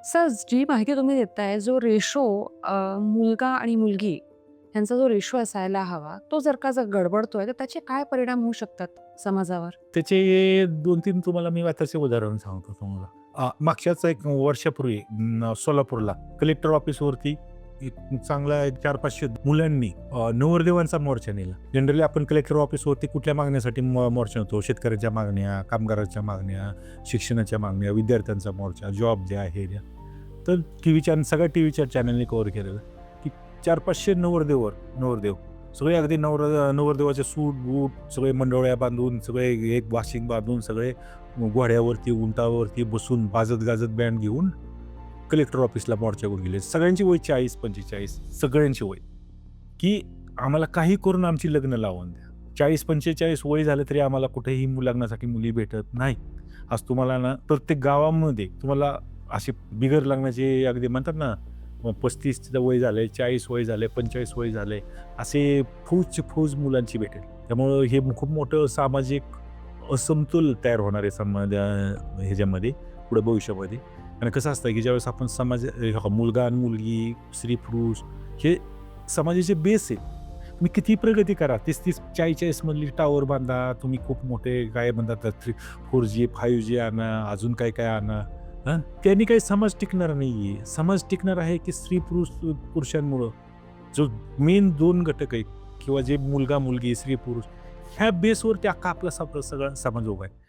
Sir, जी माहिती तुम्ही देताय, जो रेशो मुलगा आणि मुलगी यांचा जो रेशो असायला हवा, तो जर गडबडतोय, तर त्याचे काय परिणाम होऊ शकतात समाजावर? त्याचे 2-3 तुम्हाला मी त्याचे उदाहरण सांगतो तुम्हाला. मागच्याच एक वर्षापूर्वी सोलापूरला कलेक्टर ऑफिसवरती एक चांगला 400-500 मुलांनी नवरदेवांचा मोर्चा नेला. जनरली आपण कलेक्टर ऑफिसवरती कुठल्या मागण्यासाठी मोर्चा होतो? शेतकऱ्यांच्या मागण्या, कामगारांच्या मागण्या, शिक्षणाच्या मागण्या, विद्यार्थ्यांचा मोर्चा, जॉब द्या, हे द्या. तर सगळ्या टीव्हीच्या चॅनलनी कव्हर केलेलं, की 400-500 नवरदेव सगळे अगदी नवरदेवाचे सूट बूट सगळे मंडोळ्या बांधून, सगळे एक वाशिंग बांधून, सगळे घोड्यावरती उंटावरती बसून वाजत गाजत बँड घेऊन कलेक्टर ऑफिसला मोर्चावर गेले. सगळ्यांची वय 40-45, सगळ्यांची वय, की आम्हाला काही करून आमची लग्न लावून द्या. 40-45 वय झालं तरी आम्हाला कुठेही लग्नासाठी मुली भेटत नाही. आज तुम्हाला ना प्रत्येक गावामध्ये तुम्हाला असे बिगर लग्नाचे अगदी म्हणतात ना, 35 वय झालंय, 40 वय झालंय, 45 वय झालंय, असे फौजची फौज मुलांची भेटेल. त्यामुळं हे खूप मोठं सामाजिक असमतोल तयार होणार आहे ह्याच्यामध्ये पुढे भविष्यामध्ये. आणि कसं असतं की ज्यावेळेस आपण मुलगा आणि मुलगी, स्त्री-पुरुष हे समाजाचे बेस आहेत. तुम्ही किती प्रगती करा, 30-30, 40-40 मधली टावर बांधा, तुम्ही खूप मोठे काय म्हणतात 4G, 5G आणा, अजून काय काय आणा. त्यांनी काही समाज टिकणार नाहीये. समाज टिकणार आहे की पुरुषांमुळं. जो मेन 2 घटक आहेत किंवा जे मुलगा-मुलगी, स्त्री-पुरुष ह्या बेसवरती अख्खा आपला सगळा समाज उभा आहे.